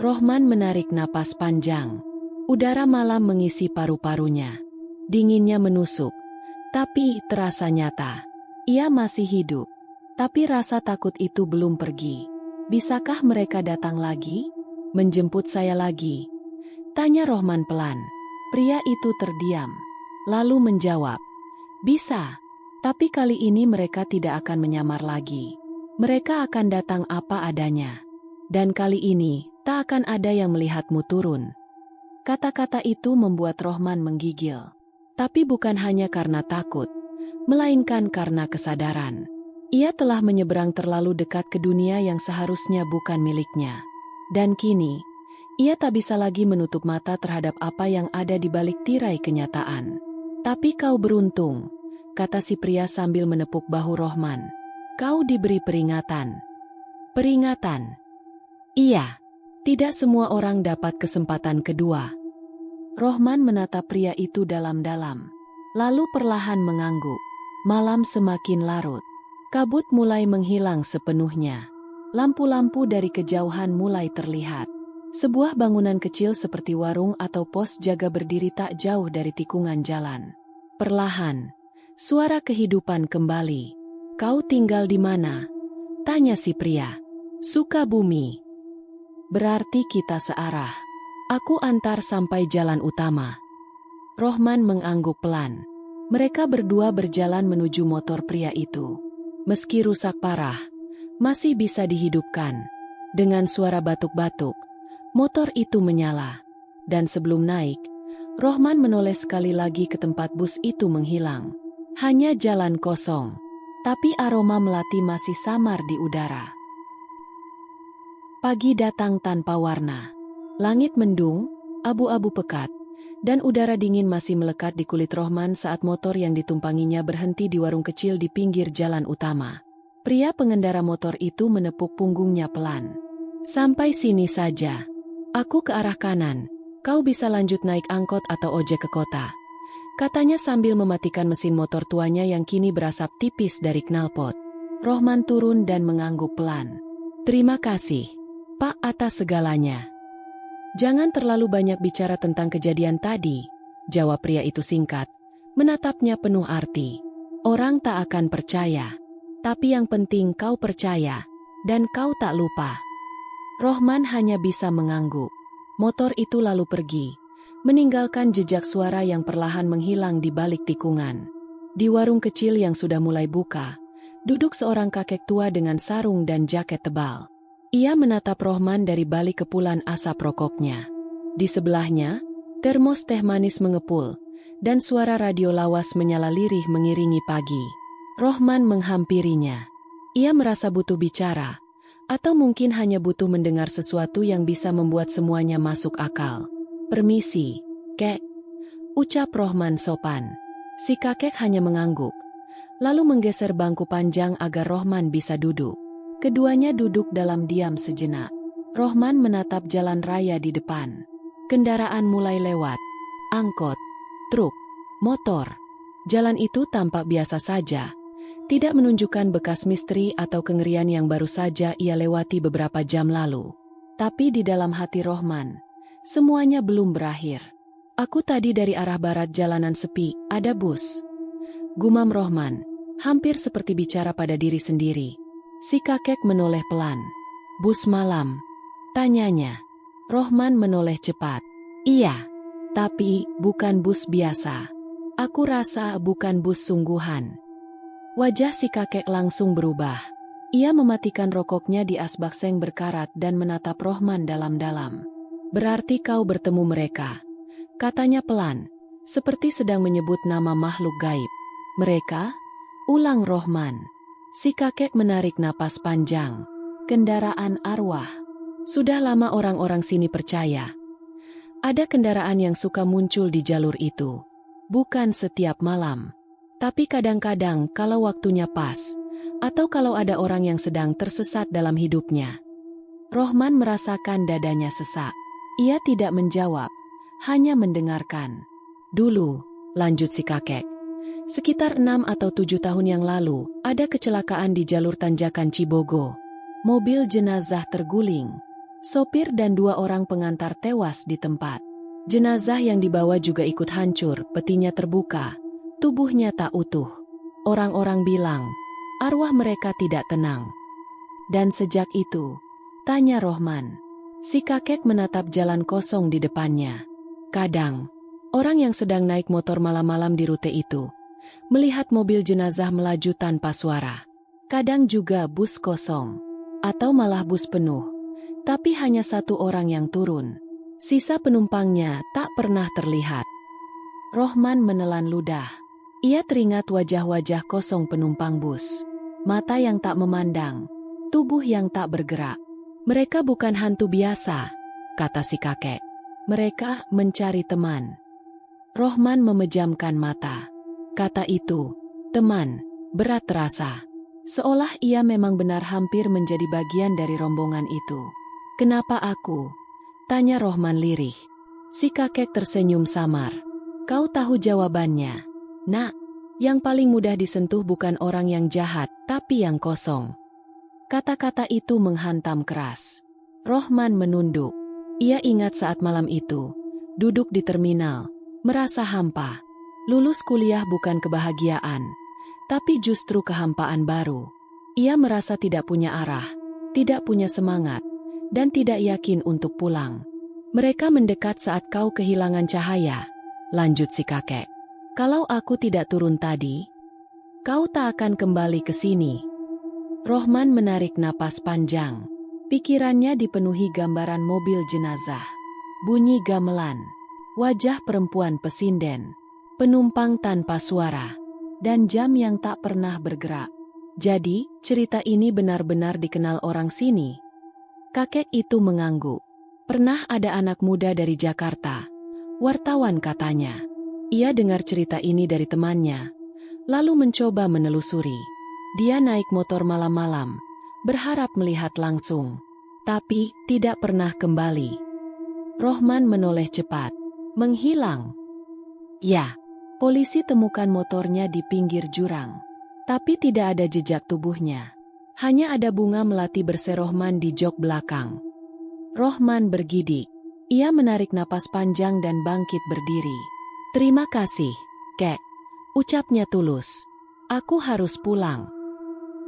Rohman menarik napas panjang. Udara malam mengisi paru-parunya. Dinginnya menusuk, tapi terasa nyata. Ia masih hidup, tapi rasa takut itu belum pergi. Bisakah mereka datang lagi? Menjemput saya lagi? Tanya Rohman pelan. Pria itu terdiam, lalu menjawab, bisa. Tapi kali ini mereka tidak akan menyamar lagi. Mereka akan datang apa adanya. Dan kali ini, tak akan ada yang melihatmu turun. Kata-kata itu membuat Rohman menggigil. Tapi bukan hanya karena takut, melainkan karena kesadaran. Ia telah menyeberang terlalu dekat ke dunia yang seharusnya bukan miliknya. Dan kini, ia tak bisa lagi menutup mata terhadap apa yang ada di balik tirai kenyataan. Tapi kau beruntung, kata si pria sambil menepuk bahu Rohman. Kau diberi peringatan. Peringatan? Iya, tidak semua orang dapat kesempatan kedua. Rohman menatap pria itu dalam-dalam, lalu perlahan mengangguk. Malam semakin larut. Kabut mulai menghilang sepenuhnya. Lampu-lampu dari kejauhan mulai terlihat. Sebuah bangunan kecil seperti warung atau pos jaga berdiri tak jauh dari tikungan jalan. Perlahan, suara kehidupan kembali. Kau tinggal di mana? Tanya si pria. Sukabumi. Berarti kita searah. Aku antar sampai jalan utama. Rohman mengangguk pelan. Mereka berdua berjalan menuju motor pria itu. Meski rusak parah, masih bisa dihidupkan. Dengan suara batuk-batuk, motor itu menyala. Dan sebelum naik, Rohman menoleh sekali lagi ke tempat bus itu menghilang. Hanya jalan kosong, tapi aroma melati masih samar di udara. Pagi datang tanpa warna. Langit mendung, abu-abu pekat, dan udara dingin masih melekat di kulit Rohman saat motor yang ditumpanginya berhenti di warung kecil di pinggir jalan utama. Pria pengendara motor itu menepuk punggungnya pelan. Sampai sini saja. Aku ke arah kanan. Kau bisa lanjut naik angkot atau ojek ke kota. Katanya sambil mematikan mesin motor tuanya yang kini berasap tipis dari knalpot. Rohman turun dan mengangguk pelan. Terima kasih, Pak, atas segalanya. Jangan terlalu banyak bicara tentang kejadian tadi, jawab pria itu singkat, menatapnya penuh arti. Orang tak akan percaya, tapi yang penting kau percaya, dan kau tak lupa. Rohman hanya bisa mengangguk. Motor itu lalu pergi, meninggalkan jejak suara yang perlahan menghilang di balik tikungan. Di warung kecil yang sudah mulai buka, duduk seorang kakek tua dengan sarung dan jaket tebal. Ia menatap Rohman dari balik kepulan asap rokoknya. Di sebelahnya, termos teh manis mengepul, dan suara radio lawas menyala lirih mengiringi pagi. Rohman menghampirinya. Ia merasa butuh bicara, atau mungkin hanya butuh mendengar sesuatu yang bisa membuat semuanya masuk akal. "Permisi, Kek," ucap Rohman sopan. Si kakek hanya mengangguk, lalu menggeser bangku panjang agar Rohman bisa duduk. Keduanya duduk dalam diam sejenak. Rohman menatap jalan raya di depan. Kendaraan mulai lewat. Angkot, truk, motor. Jalan itu tampak biasa saja. Tidak menunjukkan bekas misteri atau kengerian yang baru saja ia lewati beberapa jam lalu. Tapi di dalam hati Rohman, semuanya belum berakhir. "Aku tadi dari arah barat, jalanan sepi, ada bus," gumam Rohman, hampir seperti bicara pada diri sendiri. Si kakek menoleh pelan. "Bus malam?" tanyanya. Rohman menoleh cepat. "Iya, tapi bukan bus biasa. Aku rasa bukan bus sungguhan." Wajah si kakek langsung berubah. Ia mematikan rokoknya di asbak seng berkarat dan menatap Rohman dalam-dalam. "Berarti kau bertemu mereka," katanya pelan, seperti sedang menyebut nama makhluk gaib. "Mereka?" ulang Rohman. Si kakek menarik napas panjang. "Kendaraan arwah. Sudah lama orang-orang sini percaya. Ada kendaraan yang suka muncul di jalur itu. Bukan setiap malam, tapi kadang-kadang kalau waktunya pas, atau kalau ada orang yang sedang tersesat dalam hidupnya." Rohman merasakan dadanya sesak. Ia tidak menjawab, hanya mendengarkan. "Dulu," lanjut si kakek, "sekitar 6 atau 7 tahun yang lalu, ada kecelakaan di jalur tanjakan Cibogo. Mobil jenazah terguling. Sopir dan 2 orang pengantar tewas di tempat. Jenazah yang dibawa juga ikut hancur, petinya terbuka. Tubuhnya tak utuh. Orang-orang bilang, arwah mereka tidak tenang." "Dan sejak itu?" tanya Rohman. Si kakek menatap jalan kosong di depannya. "Kadang, orang yang sedang naik motor malam-malam di rute itu, melihat mobil jenazah melaju tanpa suara. Kadang juga bus kosong, atau malah bus penuh, tapi hanya 1 orang yang turun. Sisa penumpangnya tak pernah terlihat." Rohman menelan ludah. Ia teringat wajah-wajah kosong penumpang bus. Mata yang tak memandang, tubuh yang tak bergerak. "Mereka bukan hantu biasa," kata si kakek. "Mereka mencari teman." Rohman memejamkan mata. Kata itu, teman, berat terasa. Seolah ia memang benar hampir menjadi bagian dari rombongan itu. "Kenapa aku?" tanya Rohman lirih. Si kakek tersenyum samar. "Kau tahu jawabannya, Nak. Yang paling mudah disentuh bukan orang yang jahat, tapi yang kosong." Kata-kata itu menghantam keras. Rohman menunduk. Ia ingat saat malam itu, duduk di terminal, merasa hampa. Lulus kuliah bukan kebahagiaan, tapi justru kehampaan baru. Ia merasa tidak punya arah, tidak punya semangat, dan tidak yakin untuk pulang. "Mereka mendekat saat kau kehilangan cahaya," lanjut si kakek. "Kalau aku tidak turun tadi, kau tak akan kembali ke sini." Rohman menarik napas panjang. Pikirannya dipenuhi gambaran mobil jenazah, bunyi gamelan, wajah perempuan pesinden, penumpang tanpa suara, dan jam yang tak pernah bergerak. Jadi, cerita ini benar-benar dikenal orang sini. Kakek itu mengangguk. "Pernah ada anak muda dari Jakarta, wartawan katanya. Ia dengar cerita ini dari temannya, lalu mencoba menelusuri. Dia naik motor malam-malam, berharap melihat langsung, tapi tidak pernah kembali." Rohman menoleh cepat. "Menghilang?" "Ya, polisi temukan motornya di pinggir jurang, tapi tidak ada jejak tubuhnya. Hanya ada bunga melati berserohman di jok belakang." Rohman bergidik. Ia menarik napas panjang dan bangkit berdiri. "Terima kasih, Kek," ucapnya tulus. "Aku harus pulang."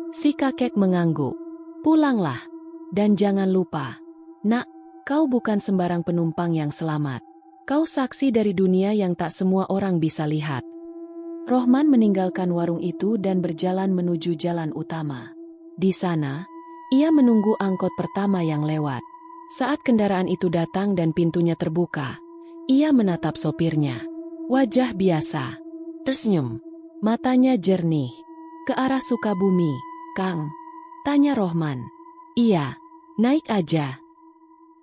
Si kakek mengangguk. "Pulanglah. Dan jangan lupa, Nak, kau bukan sembarang penumpang yang selamat. Kau saksi dari dunia yang tak semua orang bisa lihat." Rohman meninggalkan warung itu dan berjalan menuju jalan utama. Di sana, Ia menunggu angkot pertama yang lewat. Saat kendaraan itu datang dan pintunya terbuka, ia menatap sopirnya. Wajah biasa, tersenyum, matanya jernih. "Ke arah Sukabumi, Kang?" tanya Rohman. "Iya, naik aja."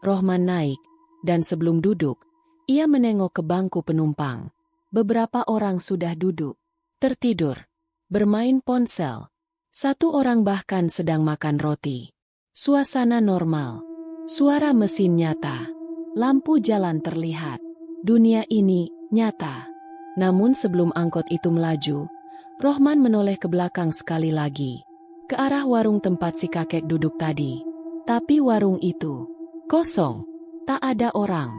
Rohman naik, dan sebelum duduk, ia menengok ke bangku penumpang. Beberapa orang sudah duduk, tertidur, bermain ponsel. Satu orang bahkan sedang makan roti. Suasana normal. Suara mesin nyata. Lampu jalan terlihat. Dunia ini nyata. Namun sebelum angkot itu melaju, Rohman menoleh ke belakang sekali lagi. Ke arah warung tempat si kakek duduk tadi. Tapi warung itu kosong. Tak ada orang.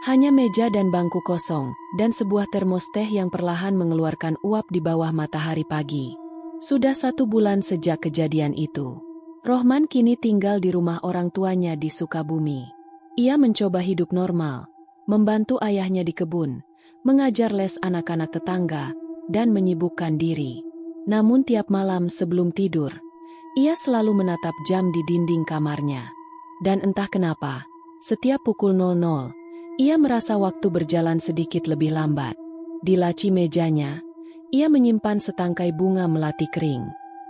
Hanya meja dan bangku kosong, dan sebuah termos teh yang perlahan mengeluarkan uap di bawah matahari pagi. Sudah 1 bulan sejak kejadian itu. Rohman kini tinggal di rumah orang tuanya di Sukabumi. Ia mencoba hidup normal, membantu ayahnya di kebun, mengajar les anak-anak tetangga, dan menyibukkan diri. Namun tiap malam sebelum tidur, ia selalu menatap jam di dinding kamarnya. Dan entah kenapa, setiap pukul 00, ia merasa waktu berjalan sedikit lebih lambat. Di laci mejanya, ia menyimpan setangkai bunga melati kering.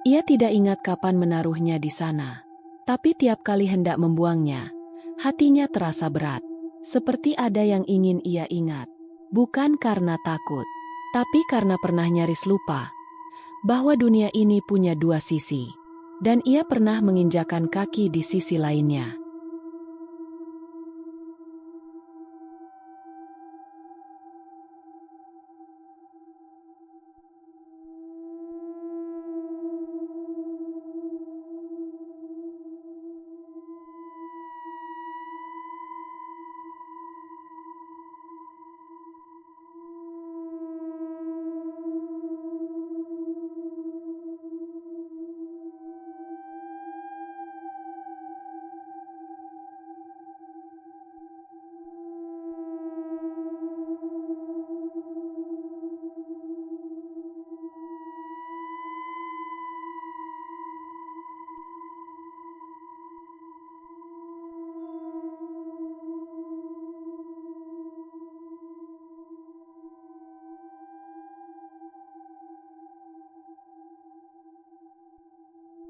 Ia tidak ingat kapan menaruhnya di sana. Tapi tiap kali hendak membuangnya, hatinya terasa berat. Seperti ada yang ingin ia ingat. Bukan karena takut, tapi karena pernah nyaris lupa bahwa dunia ini punya 2 sisi. Dan ia pernah menginjakan kaki di sisi lainnya.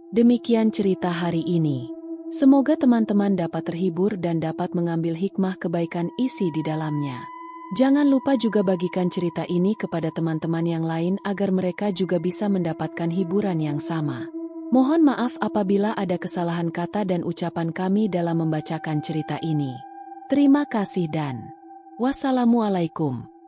Demikian cerita hari ini. Semoga teman-teman dapat terhibur dan dapat mengambil hikmah kebaikan isi di dalamnya. Jangan lupa juga bagikan cerita ini kepada teman-teman yang lain agar mereka juga bisa mendapatkan hiburan yang sama. Mohon maaf apabila ada kesalahan kata dan ucapan kami dalam membacakan cerita ini. Terima kasih dan wassalamualaikum.